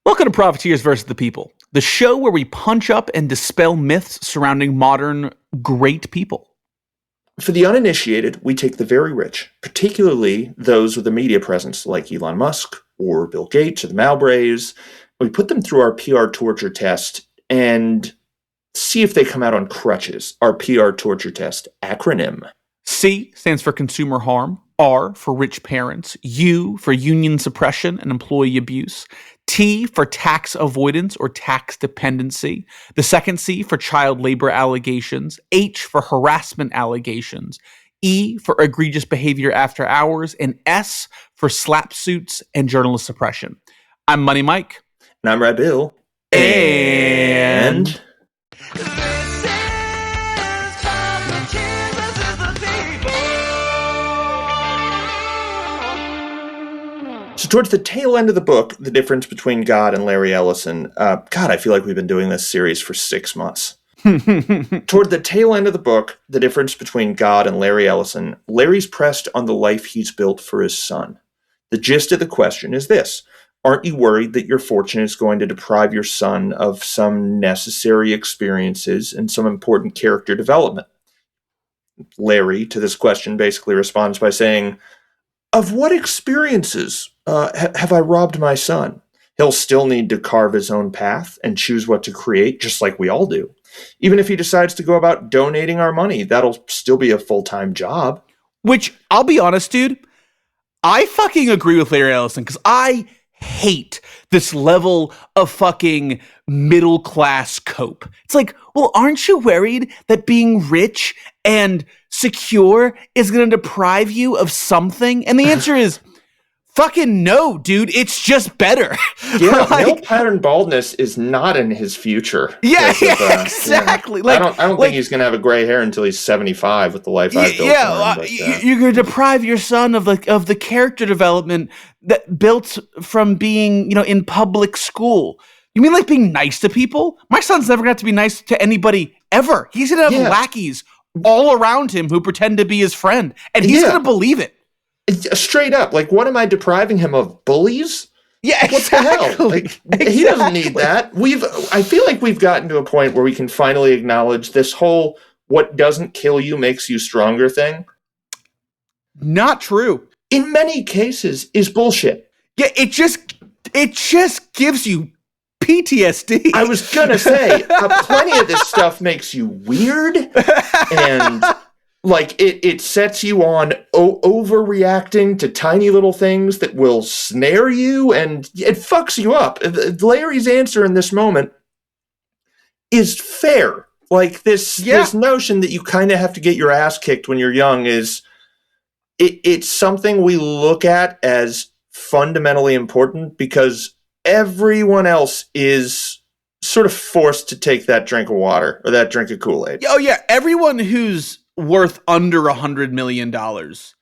Welcome to Profiteers versus the People, the show where we punch up and dispel myths surrounding modern great people. For the uninitiated, we take the very rich, particularly those with a media presence like Elon Musk or Bill Gates or the Mowbrays. We put them through our PR torture test and see if they come out on crutches. Our PR torture test acronym. C stands for consumer harm, R for rich parents, U for union suppression and employee abuse, T for tax avoidance or tax dependency, the second C for child labor allegations, H for harassment allegations, E for egregious behavior after hours, and S for slap suits and journalist suppression. I'm Money Mike. And I'm Red Bill. And... So towards the tail end of the book, the difference between God and Larry Ellison, God, I feel like we've been doing this series for 6 months. Toward the tail end of the book, the difference between God and Larry Ellison, Larry's pressed on the life he's built for his son. The gist of the question is this: aren't you worried that your fortune is going to deprive your son of some necessary experiences and some important character development? Larry, to this question, basically responds by saying, of what experiences have I robbed my son? He'll still need to carve his own path and choose what to create, just like we all do. Even if he decides to go about donating our money, that'll still be a full-time job. Which, I'll be honest, dude, I fucking agree with Larry Ellison, because I hate this level of fucking middle-class cope. It's like, well, aren't you worried that being rich and secure is going to deprive you of something? And the answer is, fucking no, dude. It's just better. Yeah, male pattern baldness is not in his future. Yeah, exactly. Yeah. I don't think he's going to have a gray hair until he's 75 with the life I've built for him. You're going to deprive your son of the character development that built from being, in public school. You mean like being nice to people? My son's never got to be nice to anybody ever. He's going to have lackeys all around him who pretend to be his friend, and he's going to believe it. Straight up, what am I depriving him of? Bullies? Yeah, exactly. What the hell? He doesn't need that. I feel like we've gotten to a point where we can finally acknowledge this whole "what doesn't kill you makes you stronger" thing. Not true. In many cases, is bullshit. Yeah, it just gives you PTSD. I was gonna say, plenty of this stuff makes you weird, and it sets you on overreacting to tiny little things that will snare you, and it fucks you up. Larry's answer in this moment is fair. This notion that you kind of have to get your ass kicked when you're young it's something we look at as fundamentally important because everyone else is sort of forced to take that drink of water or that drink of Kool-Aid. Oh yeah, everyone who's worth under $100 million has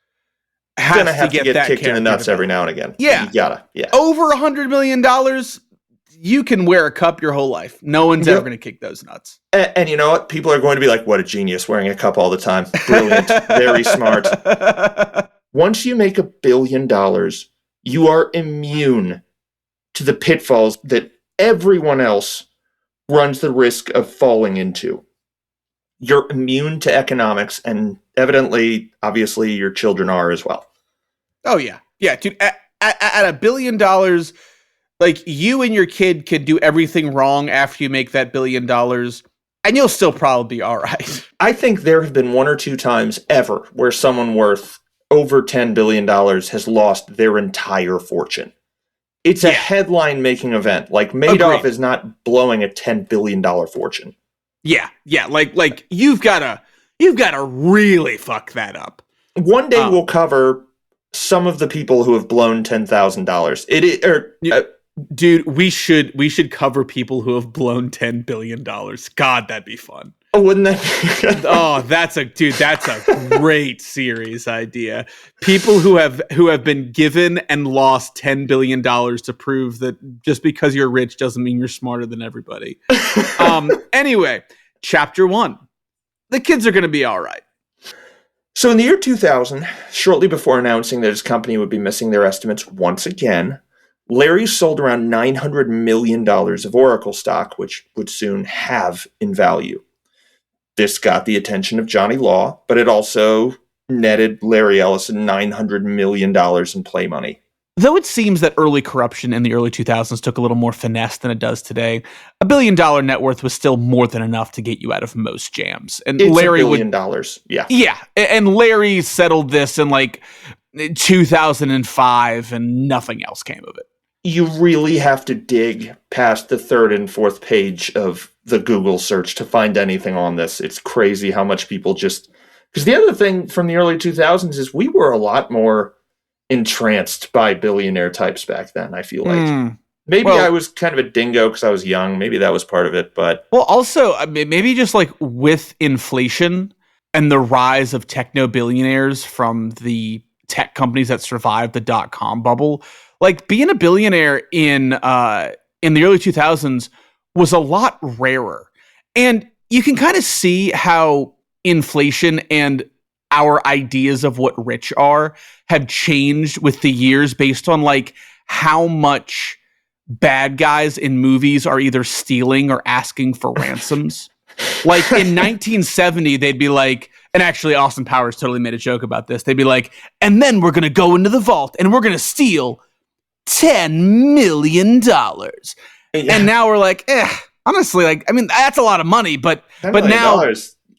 to get kicked in the nuts every now and again. Yeah. You gotta. Yeah. Over $100 million, you can wear a cup your whole life. No one's ever going to kick those nuts. And you know what? People are going to be like, what a genius, wearing a cup all the time. Brilliant. Very smart. Once you make $1 billion, you are immune to the pitfalls that everyone else runs the risk of falling into. You're immune to economics, and obviously, your children are as well. Oh, yeah. Yeah, dude, at $1 billion, you and your kid can do everything wrong after you make that $1 billion, and you'll still probably be all right. I think there have been 1 or 2 times ever where someone worth over $10 billion has lost their entire fortune. It's a headline-making event. Madoff is not blowing a $10 billion fortune. Yeah. You've gotta really fuck that up. One day we'll cover some of the people who have blown $10,000. Dude, we should cover people who have blown $10 billion. God, that'd be fun. Oh, wouldn't that? Oh, that's a great series idea. People who have been given and lost $10 billion to prove that just because you're rich doesn't mean you're smarter than everybody. Anyway, chapter 1. The kids are going to be all right. So in the year 2000, shortly before announcing that his company would be missing their estimates once again, Larry sold around $900 million of Oracle stock, which would soon halve in value. This got the attention of Johnny Law, but it also netted Larry Ellison $900 million in play money. Though it seems that early corruption in the early 2000s took a little more finesse than it does today, $1 billion net worth was still more than enough to get you out of most jams. And It's Larry $1 billion, yeah. Yeah, and Larry settled this in like 2005 and nothing else came of it. You really have to dig past the third and fourth page of the Google search to find anything on this. It's crazy how much people just... Because the other thing from the early 2000s is we were a lot more entranced by billionaire types back then, I feel like. Maybe I was kind of a dingo because I was young. Maybe that was part of it, but... Well, also, maybe just like with inflation and the rise of techno-billionaires from the tech companies that survived the dot-com bubble... Like being a billionaire in the early 2000s was a lot rarer. And you can kind of see how inflation and our ideas of what rich are have changed with the years based on like how much bad guys in movies are either stealing or asking for ransoms. Like in 1970, they'd be like, and actually Austin Powers totally made a joke about this. They'd be like, and then we're going to go into the vault and we're going to steal $10 million. Yeah. And now we're like, honestly, like, I mean, that's a lot of money, but now,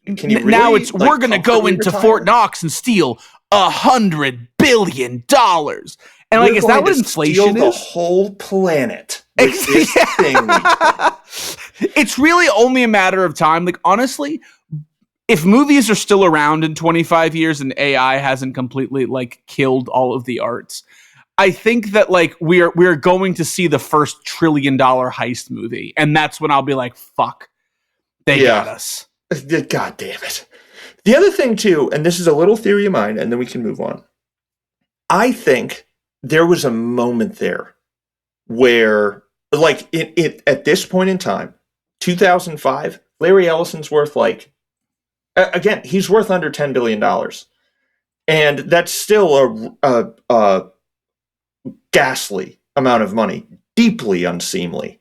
can you really, now it's, like, we're going to go into Fort Knox and steal $100 billion. And like, is that what inflation is? The whole planet. With this thing. It's really only a matter of time. Like, honestly, if movies are still around in 25 years and AI hasn't completely like killed all of the arts, I think that like we're going to see the first $1 trillion heist movie, and that's when I'll be like, "Fuck, they got us." God damn it! The other thing too, and this is a little theory of mine, and then we can move on. I think there was a moment there where, like, it at this point in time, 2005, Larry Ellison's worth like, again, he's worth under $10 billion, and that's still a ghastly amount of money, deeply unseemly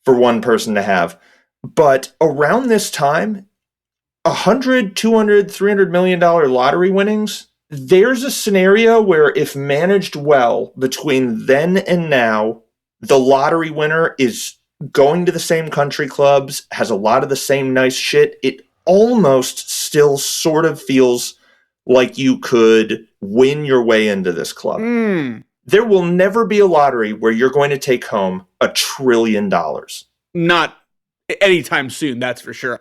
for one person to have. But around this time, 100, 200, $300 million lottery winnings, there's a scenario where if managed well between then and now, the lottery winner is going to the same country clubs, has a lot of the same nice shit. It almost still sort of feels like you could win your way into this club. There will never be a lottery where you're going to take home $1 trillion. Not anytime soon, that's for sure.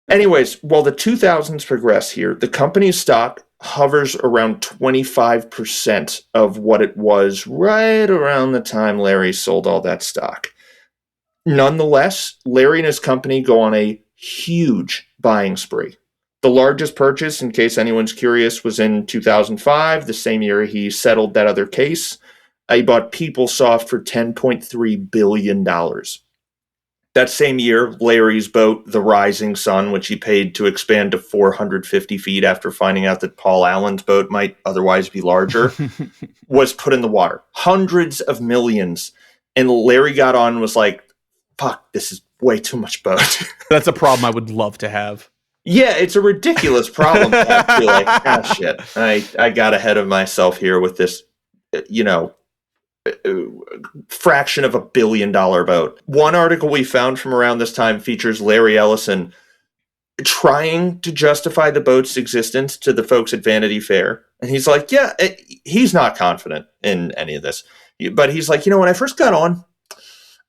Anyways, while the 2000s progress here, the company's stock hovers around 25% of what it was right around the time Larry sold all that stock. Nonetheless, Larry and his company go on a huge buying spree. The largest purchase, in case anyone's curious, was in 2005, the same year he settled that other case. He bought PeopleSoft for $10.3 billion. That same year, Larry's boat, the Rising Sun, which he paid to expand to 450 feet after finding out that Paul Allen's boat might otherwise be larger, was put in the water. Hundreds of millions. And Larry got on and was like, fuck, this is way too much boat. That's a problem I would love to have. Yeah, it's a ridiculous problem to have to be like, ah, shit, I got ahead of myself here with this, fraction of $1 billion boat. One article we found from around this time features Larry Ellison trying to justify the boat's existence to the folks at Vanity Fair. And he's like, yeah, he's not confident in any of this. But he's like, when I first got on,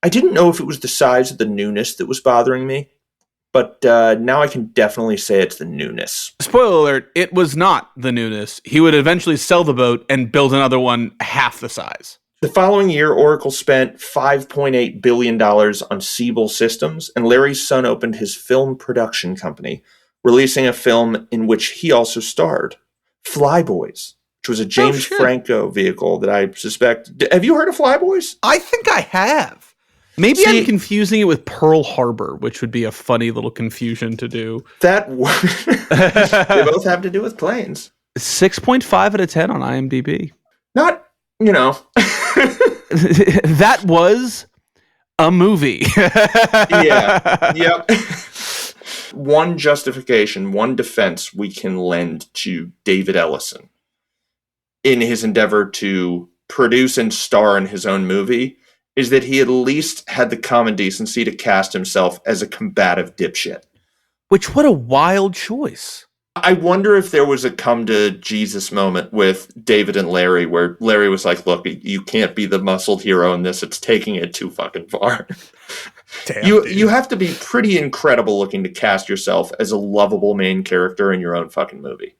I didn't know if it was the size of the newness that was bothering me. But now I can definitely say it's the newness. Spoiler alert, it was not the newness. He would eventually sell the boat and build another one half the size. The following year, Oracle spent $5.8 billion on Siebel Systems, and Larry's son opened his film production company, releasing a film in which he also starred, Flyboys, which was a James Franco vehicle that I suspect... Have you heard of Flyboys? I think I have. Maybe I'm confusing it with Pearl Harbor, which would be a funny little confusion to do. They both have to do with planes. 6.5 out of 10 on IMDb. Not, that was a movie. Yeah. Yep. One justification, one defense we can lend to David Ellison in his endeavor to produce and star in his own movie is that he at least had the common decency to cast himself as a combative dipshit. Which, what a wild choice. I wonder if there was a come to Jesus moment with David and Larry where Larry was like, look, you can't be the muscled hero in this. It's taking it too fucking far. Damn, you have to be pretty incredible looking to cast yourself as a lovable main character in your own fucking movie.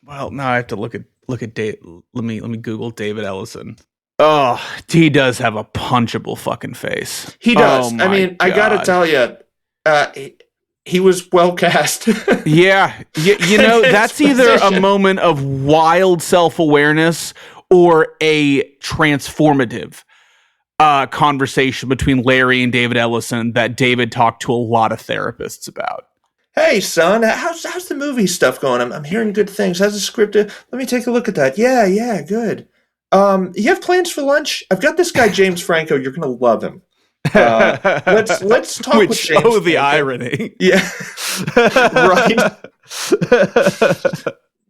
Well, now I have to look at Dave. Let me Google David Ellison. Oh, he does have a punchable fucking face. He does. Oh, I mean, I gotta tell you, he was well cast. Yeah, you know, that's either a moment of wild self-awareness or a transformative conversation between Larry and David Ellison that David talked to a lot of therapists about. Hey, son, how's the movie stuff going? I'm hearing good things. How's the script? Let me take a look at that. Yeah, good. You have plans for lunch? I've got this guy, James Franco. You're going to love him. Let's talk with James Franco. The Franco. irony. Yeah. Right.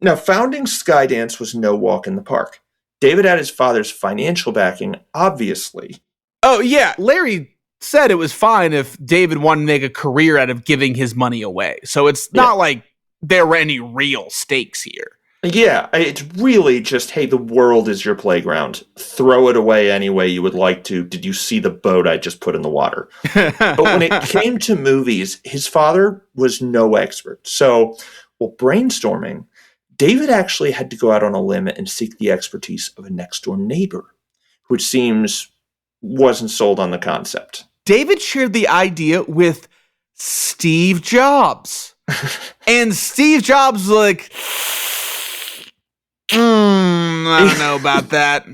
Now, founding Skydance was no walk in the park. David had his father's financial backing, obviously. Oh, yeah. Larry said it was fine if David wanted to make a career out of giving his money away. So it's not like there were any real stakes here. Yeah, it's really just, hey, the world is your playground. Throw it away any way you would like to. Did you see the boat I just put in the water? But when it came to movies, his father was no expert. So, while brainstorming, David actually had to go out on a limb and seek the expertise of a next-door neighbor, which seems wasn't sold on the concept. David shared the idea with Steve Jobs. And Steve Jobs was like, I don't know about that.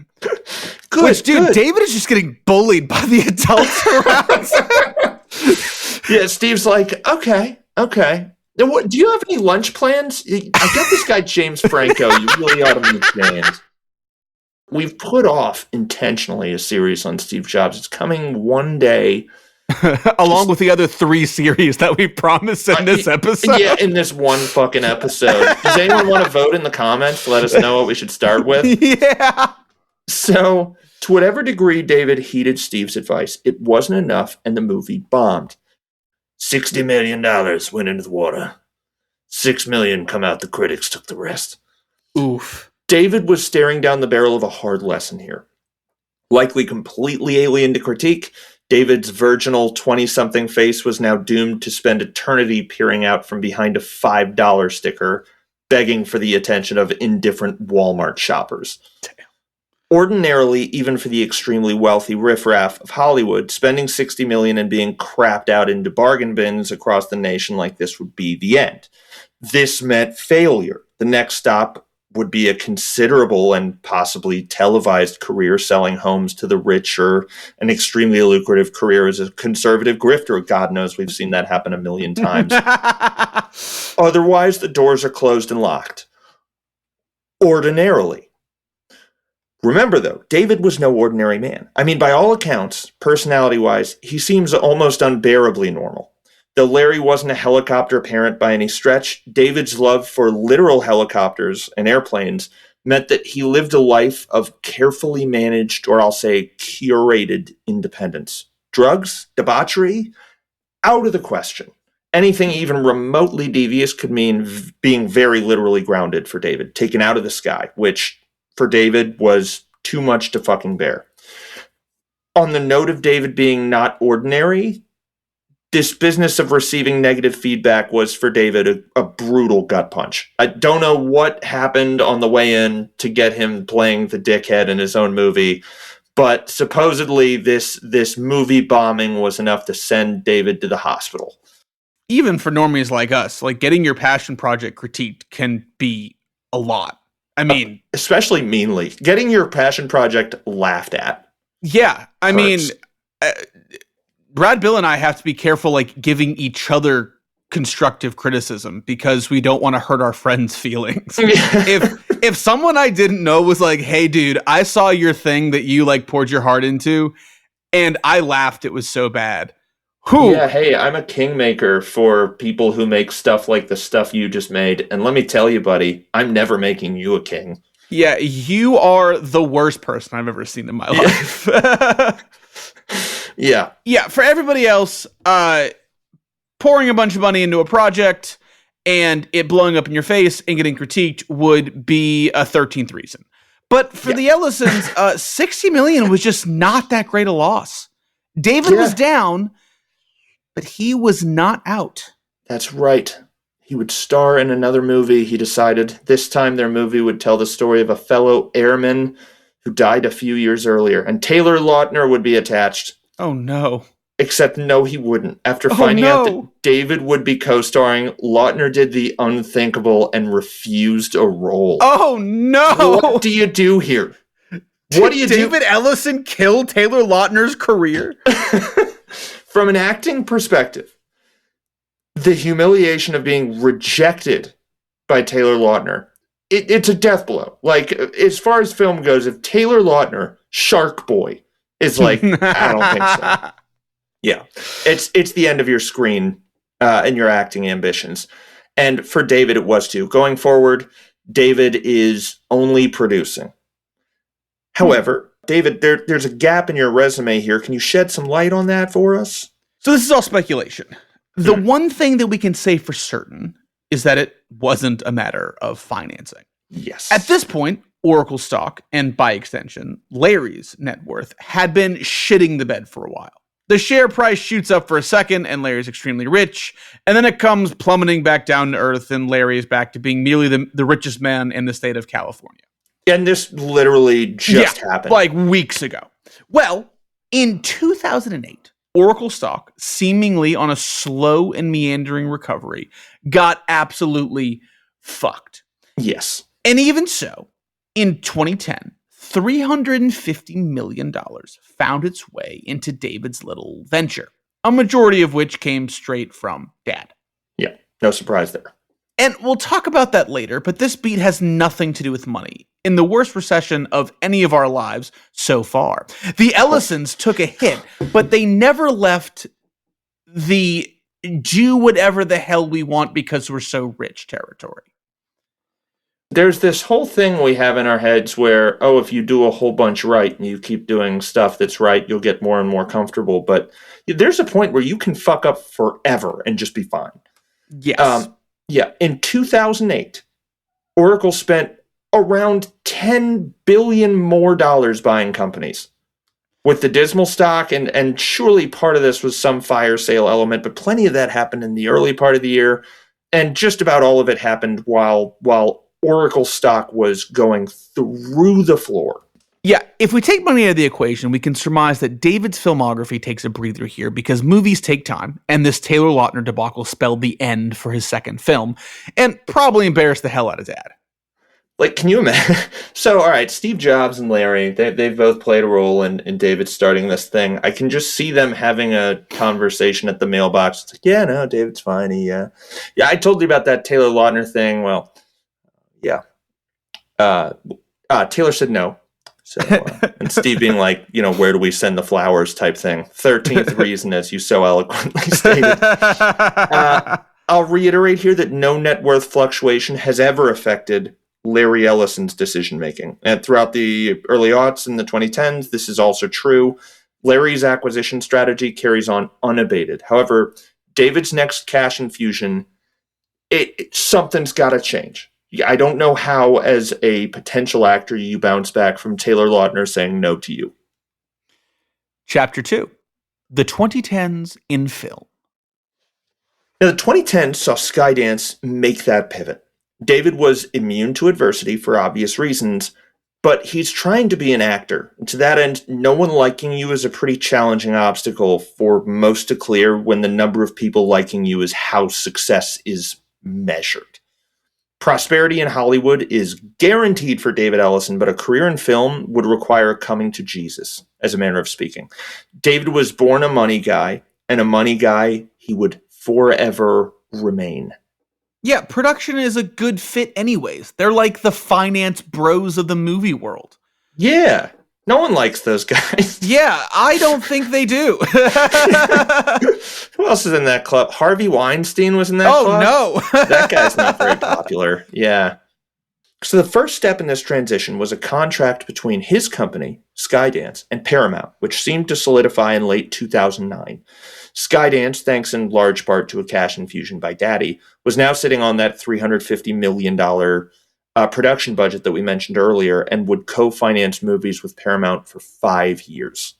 Good, Which, dude, good. David is just getting bullied by the adults around. Yeah, Steve's like, okay. Do you have any lunch plans? I got this guy, James Franco. You really ought to meet James. We've put off intentionally a series on Steve Jobs. It's coming one day. Along with the other 3 series that we promised in this episode. Yeah, in this one fucking episode. Does anyone want to vote in the comments? Let us know what we should start with. Yeah. So, to whatever degree David heeded Steve's advice, it wasn't enough and the movie bombed. $60 million went into the water. $6 million come out, the critics took the rest. Oof. David was staring down the barrel of a hard lesson here. Likely completely alien to critique, David's virginal 20-something face was now doomed to spend eternity peering out from behind a $5 sticker, begging for the attention of indifferent Walmart shoppers. Damn. Ordinarily, even for the extremely wealthy riffraff of Hollywood, spending $60 million and being crapped out into bargain bins across the nation like this would be the end. This meant failure. The next stop would be a considerable and possibly televised career selling homes to the rich, or an extremely lucrative career as a conservative grifter. God knows we've seen that happen a million times. Otherwise, the doors are closed and locked. Ordinarily. Remember, though, David was no ordinary man. I mean, by all accounts, personality-wise, he seems almost unbearably normal. Though Larry wasn't a helicopter parent by any stretch, David's love for literal helicopters and airplanes meant that he lived a life of carefully managed, or I'll say curated, independence. Drugs? Debauchery? Out of the question. Anything even remotely devious could mean being very literally grounded for David, taken out of the sky, which, for David, was too much to fucking bear. On the note of David being not ordinary, this business of receiving negative feedback was for David a brutal gut punch. I don't know what happened on the way in to get him playing the dickhead in his own movie, but supposedly this movie bombing was enough to send David to the hospital. Even for normies like us, like getting your passion project critiqued can be a lot. I mean, especially meanly. Getting your passion project laughed at. Yeah, I hurts. mean, Brad, Bill, and I have to be careful, like, giving each other constructive criticism because we don't want to hurt our friends' feelings. If someone I didn't know was like, hey, dude, I saw your thing that you like poured your heart into and I laughed, it was so bad. Who? Yeah, hey, I'm a kingmaker for people who make stuff like the stuff you just made. And let me tell you, buddy, I'm never making you a king. Yeah, you are the worst person I've ever seen in my life. Yeah. Yeah, for everybody else, pouring a bunch of money into a project and it blowing up in your face and getting critiqued would be a 13th reason. But for the Ellisons, $60 million was just not that great a loss. David was down, but he was not out. That's right. He would star in another movie, he decided. This time their movie would tell the story of a fellow airman who died a few years earlier, and Taylor Lautner would be attached. Oh, no. Except no, he wouldn't. After finding out that David would be co-starring, Lautner did the unthinkable and refused a role. Oh, no! What do you do here? What do you do? David Ellison killed Taylor Lautner's career? From an acting perspective, the humiliation of being rejected by Taylor Lautner, it's a death blow. Like, as far as film goes, if Taylor Lautner, Shark Boy, is like, I don't think so. Yeah, it's the end of your screen and your acting ambitions. And for David, it was too. Going forward, David is only producing. However, David, there's a gap in your resume here. Can you shed some light on that for us? So this is all speculation. The one thing that we can say for certain is that it wasn't a matter of financing. Yes. At this point, Oracle stock, and by extension, Larry's net worth, had been shitting the bed for a while. The share price shoots up for a second, and Larry's extremely rich, and then it comes plummeting back down to earth, and Larry is back to being merely the richest man in the state of California. And this literally just happened. Like weeks ago. Well, in 2008, Oracle stock, seemingly on a slow and meandering recovery, got absolutely fucked. Yes. And even so, in 2010, $350 million found its way into David's little venture, a majority of which came straight from Dad. Yeah, no surprise there. And we'll talk about that later, but this beat has nothing to do with money. In the worst recession of any of our lives so far, the Ellisons took a hit, but they never left the do whatever the hell we want because we're so rich territory. There's this whole thing we have in our heads where, if you do a whole bunch right and you keep doing stuff that's right, you'll get more and more comfortable. But there's a point where you can fuck up forever and just be fine. Yes. In 2008, Oracle spent around $10 billion more buying companies. With the dismal stock, and surely part of this was some fire sale element, but plenty of that happened in the early part of the year, and just about all of it happened while Oracle stock was going through the floor. Yeah, if we take money out of the equation, we can surmise that David's filmography takes a breather here because movies take time, and this Taylor Lautner debacle spelled the end for his second film, and probably embarrassed the hell out of Dad. Like, can you imagine? So, all right, Steve Jobs and Larry, they've both played a role in David starting this thing. I can just see them having a conversation at the mailbox. It's like, yeah, no, David's fine. Yeah, I told you about that Taylor Lautner thing. Well, yeah. Taylor said no. So, and Steve being like, where do we send the flowers type thing. 13th reason, as you so eloquently stated. I'll reiterate here that no net worth fluctuation has ever affected Larry Ellison's decision-making. And throughout the early aughts and the 2010s, this is also true. Larry's acquisition strategy carries on unabated. However, David's next cash infusion, something's got to change. I don't know how, as a potential actor, you bounce back from Taylor Lautner saying no to you. Chapter 2, the 2010s in film. Now, the 2010s saw Skydance make that pivot. David was immune to adversity for obvious reasons, but he's trying to be an actor. And to that end, no one liking you is a pretty challenging obstacle for most to clear when the number of people liking you is how success is measured. Prosperity in Hollywood is guaranteed for David Ellison, but a career in film would require coming to Jesus, as a manner of speaking. David was born a money guy, and a money guy he would forever remain. Yeah, production is a good fit anyways. They're like the finance bros of the movie world. Yeah. No one likes those guys. Yeah, I don't think they do. Who else is in that club? Harvey Weinstein was in that club? No. That guy's not very popular. Yeah. So the first step in this transition was a contract between his company, Skydance, and Paramount, which seemed to solidify in late 2009. Skydance, thanks in large part to a cash infusion by Daddy, was now sitting on that $350 million production budget that we mentioned earlier and would co-finance movies with Paramount for 5 years.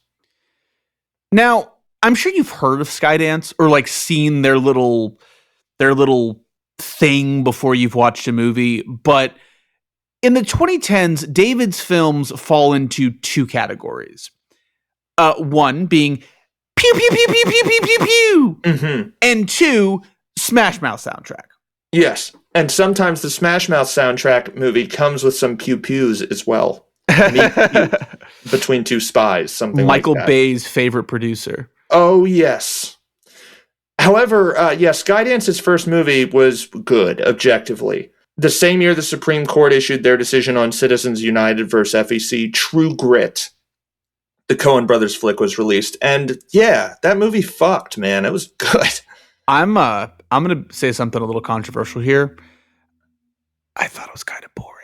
Now, I'm sure you've heard of Skydance or like seen their little thing before you've watched a movie, but in the 2010s, David's films fall into two categories. One being pew pew pew pew pew pew pew pew, and two, Smash Mouth soundtrack. Yes, and sometimes the Smash Mouth soundtrack movie comes with some pew pews as well. Between two spies, something Michael like that. Bay's favorite producer. Oh, yes. However, Skydance's first movie was good, objectively. The same year the Supreme Court issued their decision on Citizens United versus FEC, True Grit, the Coen Brothers flick, was released. And yeah, that movie fucked, man. It was good. I'm going to say something a little controversial here. I thought it was kind of boring.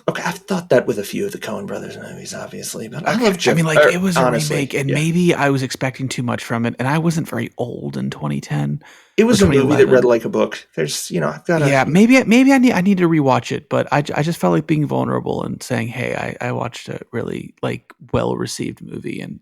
Okay, I've thought that with a few of the Coen Brothers movies, obviously, but I love Jeff. I mean, like, it was honestly, a remake, and maybe I was expecting too much from it, and I wasn't very old in 2010. It was a movie that read like a book. There's, I've got to... Yeah, maybe I need to rewatch it, but I just felt like being vulnerable and saying, hey, I watched a really, like, well-received movie and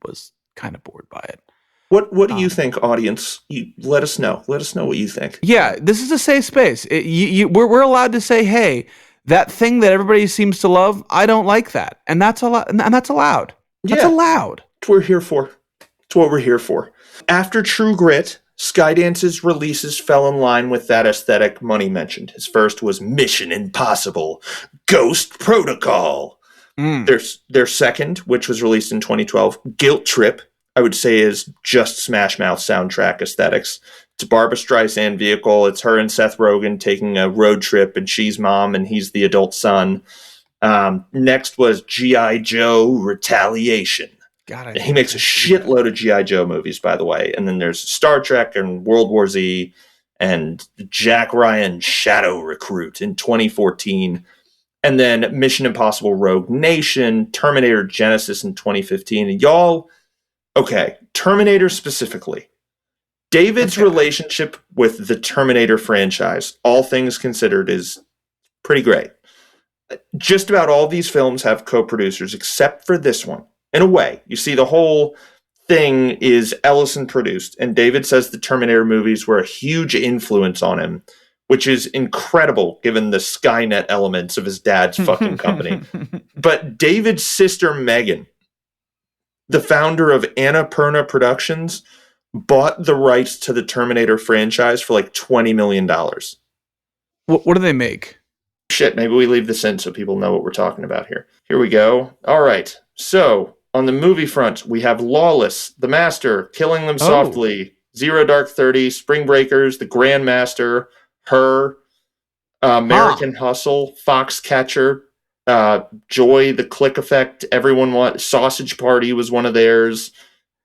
was kind of bored by it. What do you think, audience? Let us know. Let us know what you think. Yeah, this is a safe space. We're allowed to say, hey, that thing that everybody seems to love, I don't like that. And that's allowed. And that's allowed. That's allowed. That's what we're here for. That's what we're here for. After True Grit, Skydance's releases fell in line with that aesthetic Money mentioned. His first was Mission Impossible, Ghost Protocol. Their second, which was released in 2012, Guilt Trip, I would say is just Smash Mouth soundtrack aesthetics. It's a Barbra Streisand vehicle. It's her and Seth Rogen taking a road trip, and she's mom, and he's the adult son. Next was G.I. Joe Retaliation. He makes a shitload of G.I. Joe movies, by the way. And then there's Star Trek and World War Z and Jack Ryan Shadow Recruit in 2014. And then Mission Impossible Rogue Nation, Terminator Genesis in 2015. And y'all, okay, Terminator specifically. David's relationship with the Terminator franchise, all things considered, is pretty great. Just about all these films have co-producers, except for this one. In a way, you see, the whole thing is Ellison produced, and David says the Terminator movies were a huge influence on him, which is incredible given the Skynet elements of his dad's fucking company. But David's sister, Megan, the founder of Annapurna Productions, bought the rights to the Terminator franchise for like $20 million. What do they make? Shit, maybe we leave this in so people know what we're talking about here. Here we go. All right. So, on the movie front, we have Lawless, The Master, Killing Them Softly, Zero Dark 30, Spring Breakers, The Grandmaster, Her, American Hustle, Foxcatcher, Joy, The Click Effect, Sausage Party was one of theirs.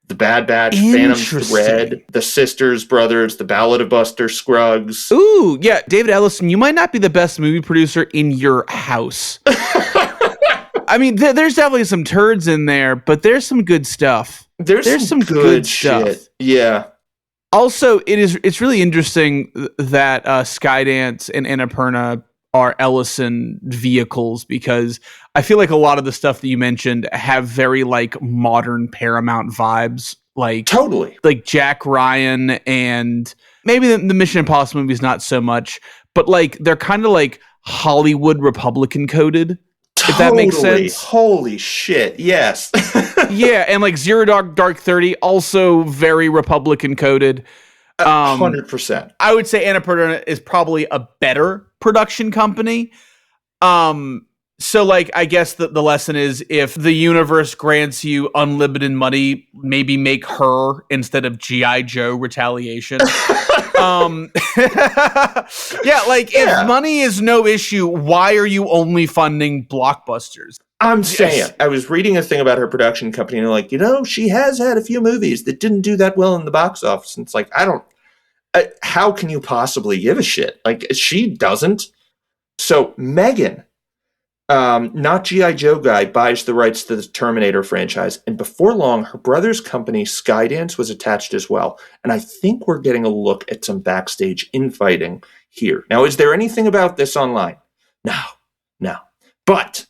The Bad Batch, Phantom Thread, The Sisters Brothers, The Ballad of Buster Scruggs. Ooh, yeah, David Ellison, you might not be the best movie producer in your house. I mean, there's definitely some turds in there, but there's some good stuff. There's some good shit. Stuff. Yeah. Also, it's really interesting that Skydance and Annapurna are Ellison vehicles, because I feel like a lot of the stuff that you mentioned have very like modern Paramount vibes, like totally, like Jack Ryan, and maybe the Mission Impossible movies not so much, but like they're kind of like Hollywood Republican coded. Totally. If that makes sense. Holy shit, yes. Yeah, and like Zero Dark 30, also very Republican coded. 100%. I would say Annapurna is probably a better production company. So, like, I guess the lesson is if the universe grants you unlimited money, maybe make her instead of G.I. Joe retaliation. Yeah, like, if money is no issue, why are you only funding blockbusters? I'm saying, I was reading a thing about her production company, and they're like, she has had a few movies that didn't do that well in the box office. And it's like, how can you possibly give a shit? Like, she doesn't. So Megan, not G.I. Joe guy, buys the rights to the Terminator franchise. And before long, her brother's company, Skydance, was attached as well. And I think we're getting a look at some backstage infighting here. Now, is there anything about this online? No. But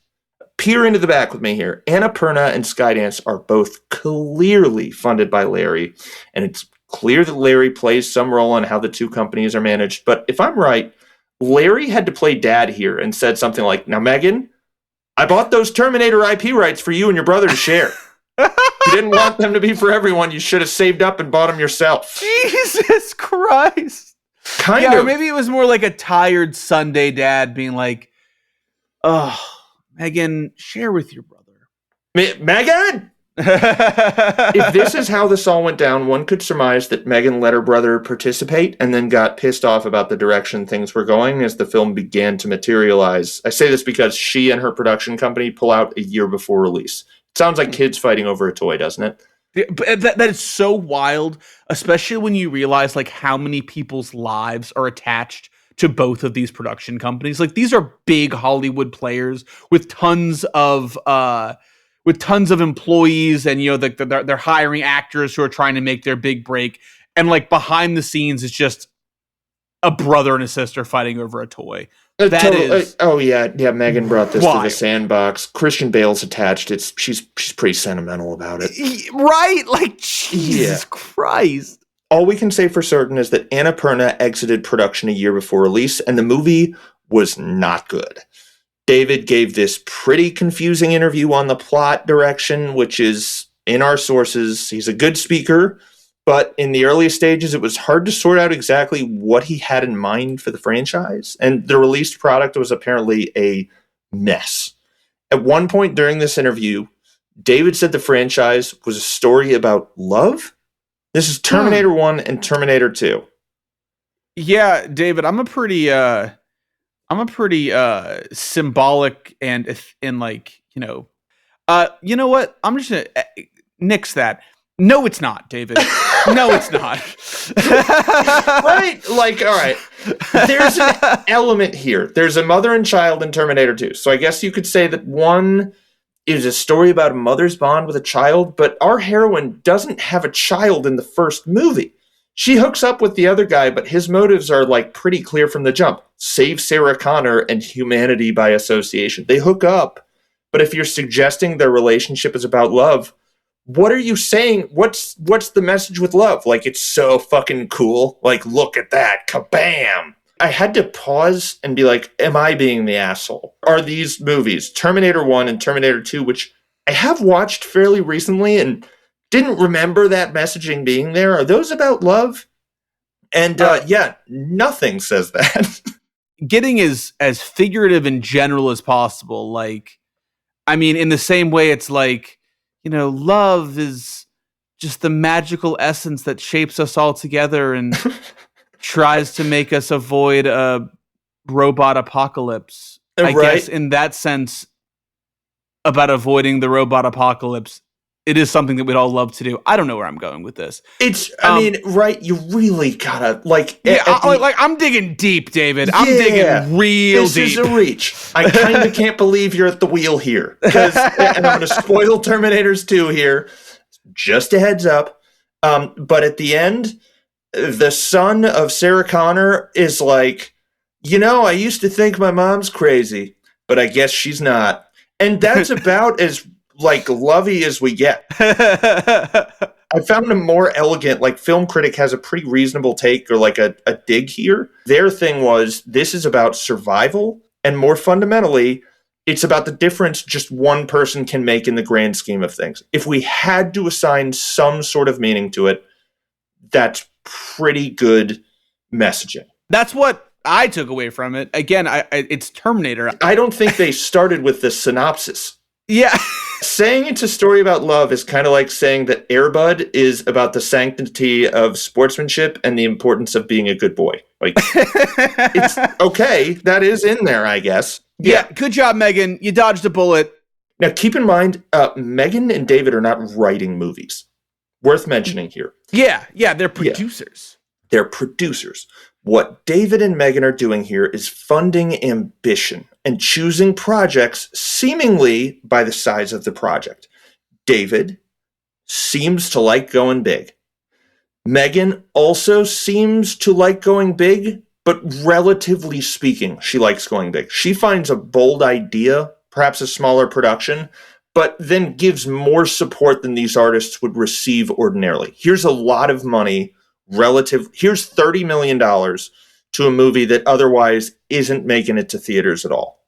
peer into the back with me here. Annapurna and Skydance are both clearly funded by Larry. And it's clear that Larry plays some role in how the two companies are managed. But if I'm right, Larry had to play dad here and said something like, now, Megan, I bought those Terminator IP rights for you and your brother to share. You didn't want them to be for everyone. You should have saved up and bought them yourself. Jesus Christ. Kind of. Or maybe it was more like a tired Sunday dad being like, oh, Megan, share with your brother. Megan! If this is how this all went down, one could surmise that Megan let her brother participate and then got pissed off about the direction things were going as the film began to materialize. I say this because she and her production company pull out a year before release. It sounds like kids fighting over a toy, doesn't it? Yeah, but that is so wild, especially when you realize like how many people's lives are attached to both of these production companies. Like, these are big Hollywood players with tons of employees, and they're hiring actors who are trying to make their big break, and like behind the scenes is just a brother and a sister fighting over a toy. Megan brought this wild. To the sandbox. Christian Bale's attached. She's pretty sentimental about it, right? Like, Jesus Christ. All we can say for certain is that Annapurna exited production a year before release, and the movie was not good. David gave this pretty confusing interview on the plot direction, which is in our sources. He's a good speaker, but in the early stages, it was hard to sort out exactly what he had in mind for the franchise, and the released product was apparently a mess. At one point during this interview, David said the franchise was a story about love. This is Terminator 1 and Terminator 2. Yeah, David, I'm a pretty symbolic and like, you know what? I'm just going to nix that. No, it's not, David. No, it's not. Right? Like, all right. There's an element here. There's a mother and child in Terminator 2. So I guess you could say that one is a story about a mother's bond with a child, but our heroine doesn't have a child in the first movie. She hooks up with the other guy, but his motives are like pretty clear from the jump. Save Sarah Connor and humanity by association. They hook up, but if you're suggesting their relationship is about love, what are you saying? What's the message with love? Like, it's so fucking cool. Like, look at that. Kabam. I had to pause and be like, am I being the asshole? Are these movies, Terminator 1 and Terminator 2, which I have watched fairly recently and didn't remember that messaging being there, are those about love? And nothing says that. Getting as figurative and general as possible. Like, I mean, in the same way, it's like, love is just the magical essence that shapes us all together and tries to make us avoid a robot apocalypse. I guess in that sense, about avoiding the robot apocalypse, it is something that we'd all love to do. I don't know where I'm going with this. You really gotta, like... I'm digging deep, David. I'm digging real deep. This is a reach. I kind of can't believe you're at the wheel here. And I'm going to spoil Terminators 2 here. Just a heads up. But at the end, the son of Sarah Connor is like, I used to think my mom's crazy, but I guess she's not. And that's about as... like lovey as we get. I found a more elegant, like Film Critic has a pretty reasonable take or like a dig here. Their thing was, this is about survival, and more fundamentally, it's about the difference just one person can make in the grand scheme of things. If we had to assign some sort of meaning to it, that's pretty good messaging. That's what I took away from it. Again, it's Terminator. I don't think they started with the synopsis. Yeah. Saying it's a story about love is kind of like saying that Air Bud is about the sanctity of sportsmanship and the importance of being a good boy. Like, it's okay. That is in there, I guess. Yeah. Good job, Megan. You dodged a bullet. Now, keep in mind, Megan and David are not writing movies. Worth mentioning here. Yeah. They're producers. Yeah. They're producers. What David and Megan are doing here is funding ambition and choosing projects seemingly by the size of the project. David seems to like going big. Megan also seems to like going big, but relatively speaking, she likes going big. She finds a bold idea, perhaps a smaller production, but then gives more support than these artists would receive ordinarily. Here's a lot of money. Here's $30 million to a movie that otherwise isn't making it to theaters at all.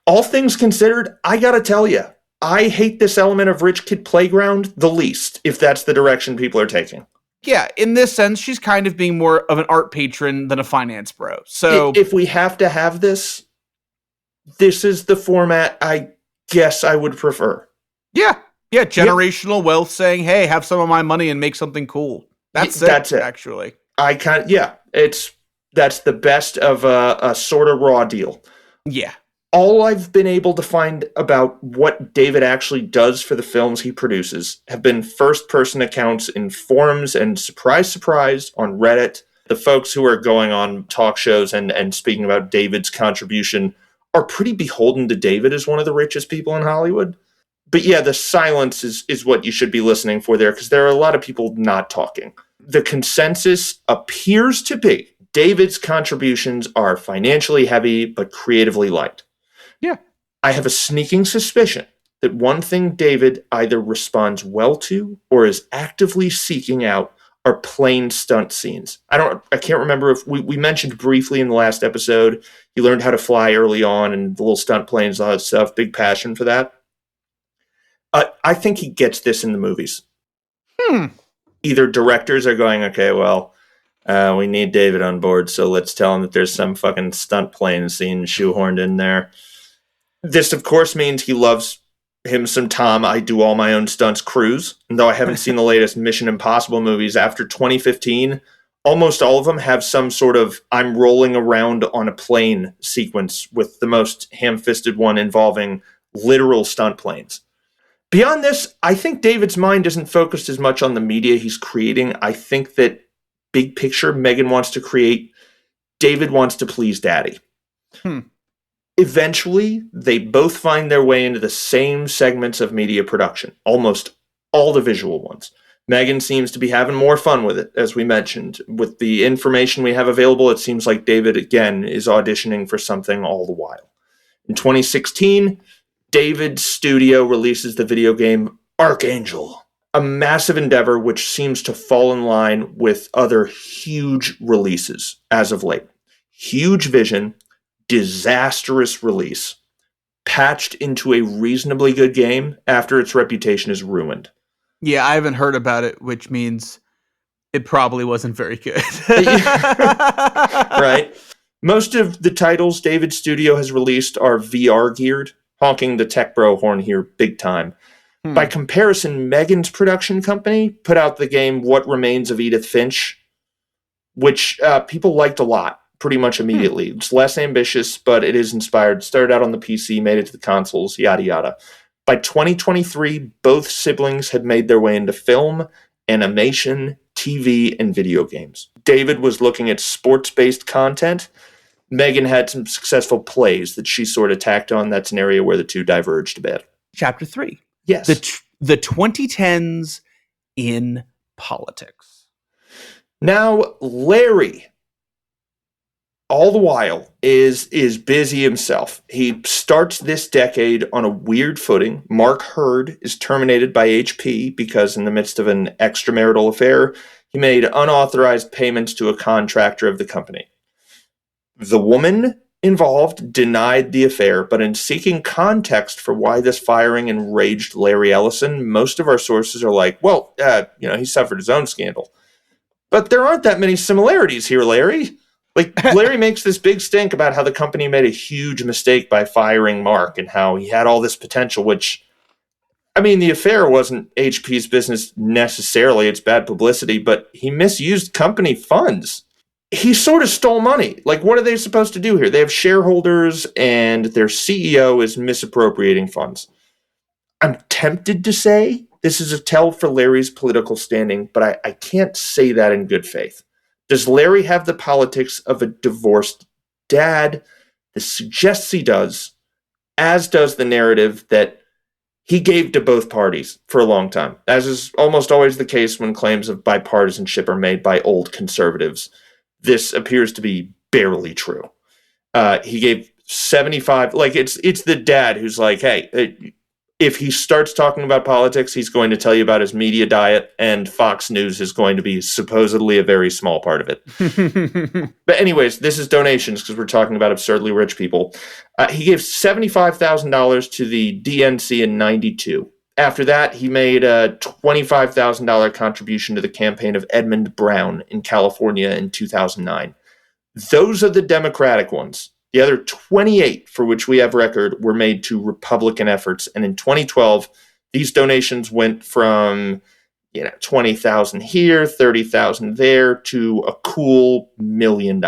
All things considered, I gotta tell you, I hate this element of Rich Kid Playground the least, if that's the direction people are taking. Yeah, in this sense, she's kind of being more of an art patron than a finance bro. So if we have to have this is the format I guess I would prefer. Yeah, generational wealth saying, hey, have some of my money and make something cool. That's it, actually. That's the best of a sort of raw deal. Yeah. All I've been able to find about what David actually does for the films he produces have been first-person accounts in forums and surprise, on Reddit. The folks who are going on talk shows and speaking about David's contribution are pretty beholden to David as one of the richest people in Hollywood. But yeah, the silence is what you should be listening for there, because there are a lot of people not talking. The consensus appears to be David's contributions are financially heavy, but creatively light. Yeah. I have a sneaking suspicion that one thing David either responds well to or is actively seeking out are plain stunt scenes. I can't remember if we mentioned briefly in the last episode, he learned how to fly early on and the little stunt planes, all that stuff, big passion for that. I think he gets this in the movies. Either directors are going, okay, well, we need David on board, so let's tell him that there's some fucking stunt plane scene shoehorned in there. This, of course, means he loves him some Tom, I do all my own stunts Cruise. And though I haven't seen the latest Mission Impossible movies after 2015, almost all of them have some sort of I'm rolling around on a plane sequence, with the most ham-fisted one involving literal stunt planes. Beyond this, I think David's mind isn't focused as much on the media he's creating. I think that big picture, Megan wants to create, David wants to please Daddy. Eventually, they both find their way into the same segments of media production, almost all the visual ones. Megan seems to be having more fun with it, as we mentioned. With the information we have available, it seems like David, again, is auditioning for something all the while. In 2016, David's studio releases the video game Archangel, a massive endeavor which seems to fall in line with other huge releases as of late. Huge vision, disastrous release, patched into a reasonably good game after its reputation is ruined. Yeah, I haven't heard about it, which means it probably wasn't very good. Right. Most of the titles David's studio has released are VR geared, honking the tech bro horn here big time. By comparison, Megan's production company put out the game What Remains of Edith Finch, which people liked a lot. Pretty much immediately. It's less ambitious, but it is inspired. Started out on the PC, made it to the consoles, yada yada. By 2023, both siblings had made their way into film, animation, TV, and video games. David was looking at sports-based content. Megan had some successful plays that she sort of tacked on. That's an area where the two diverged a bit. Chapter 3. Yes. The 2010s in politics. Now, Larry, all the while, is busy himself. He starts this decade on a weird footing. Mark Hurd is terminated by HP because in the midst of an extramarital affair, he made unauthorized payments to a contractor of the company. The woman involved denied the affair, but in seeking context for why this firing enraged Larry Ellison, most of our sources are like, well, he suffered his own scandal. But there aren't that many similarities here, Larry. Like, Larry makes this big stink about how the company made a huge mistake by firing Mark and how he had all this potential, which, I mean, the affair wasn't HP's business necessarily. It's bad publicity, but he misused company funds. He sort of stole money. Like, what are they supposed to do here? They have shareholders, and their CEO is misappropriating funds. I'm tempted to say this is a tell for Larry's political standing, but I can't say that in good faith. Does Larry have the politics of a divorced dad? This suggests he does, as does the narrative that he gave to both parties for a long time, as is almost always the case when claims of bipartisanship are made by old conservatives. This appears to be barely true. He gave 75, like it's the dad who's like, hey, if he starts talking about politics, he's going to tell you about his media diet, and Fox News is going to be supposedly a very small part of it. But anyways, this is donations because we're talking about absurdly rich people. He gave $75,000 to the DNC in 92. After that, he made a $25,000 contribution to the campaign of Edmund Brown in California in 2009. Those are the Democratic ones. The other 28 for which we have record were made to Republican efforts. And in 2012, these donations went from, $20,000 here, $30,000 there, to a cool $1 million.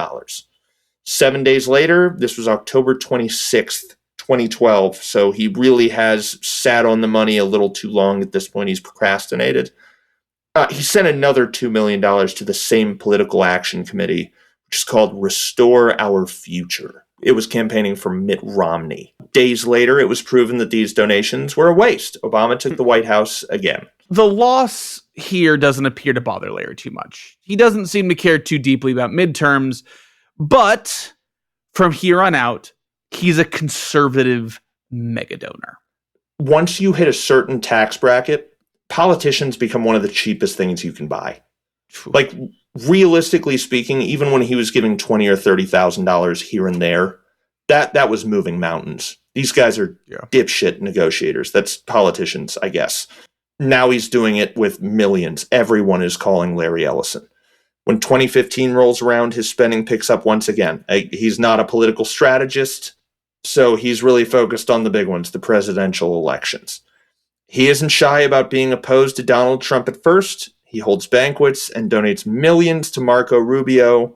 7 days later, this was October 26th, 2012. So he really has sat on the money a little too long at this point. He's procrastinated. He sent another $2 million to the same political action committee, which is called Restore Our Future. It was campaigning for Mitt Romney. Days later, it was proven that these donations were a waste. Obama took the White House again. The loss here doesn't appear to bother Larry too much. He doesn't seem to care too deeply about midterms, but from here on out, he's a conservative mega donor. Once you hit a certain tax bracket, politicians become one of the cheapest things you can buy. Like, realistically speaking, even when he was giving $20,000 or $30,000 here and there, that was moving mountains. These guys are dipshit negotiators. That's politicians, I guess. Now he's doing it with millions. Everyone is calling Larry Ellison. When 2015 rolls around, his spending picks up once again. He's not a political strategist, so he's really focused on the big ones, the presidential elections. He isn't shy about being opposed to Donald Trump at first. He holds banquets and donates millions to Marco Rubio.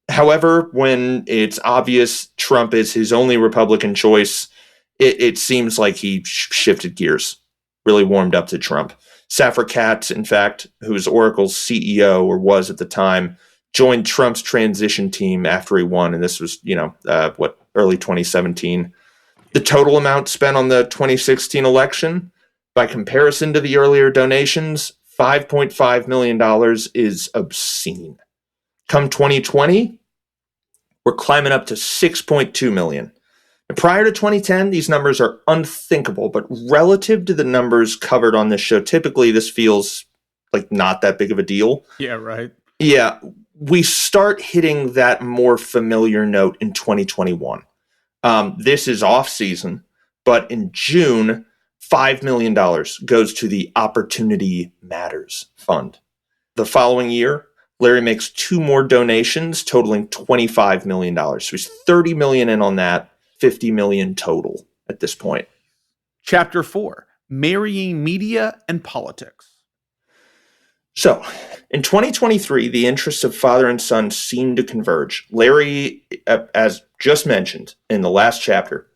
However, when it's obvious Trump is his only Republican choice, it seems like he shifted gears, really warmed up to Trump. Safra Catz, in fact, who's Oracle's CEO, or was at the time, joined Trump's transition team after he won, and this was, early 2017. The total amount spent on the 2016 election, by comparison to the earlier donations, $5.5 million is obscene. Come 2020, we're climbing up to $6.2 million. And prior to 2010, these numbers are unthinkable, but relative to the numbers covered on this show, typically this feels like not that big of a deal. Yeah, right. Yeah, we start hitting that more familiar note in 2021. This is off season, but in June, $5 million goes to the Opportunity Matters Fund. The following year, Larry makes 2 more donations totaling $25 million. So he's $30 million in on that, $50 million total at this point. Chapter 4, Marrying Media and Politics. So, in 2023, the interests of father and son seem to converge. Larry, as just mentioned in the last chapter,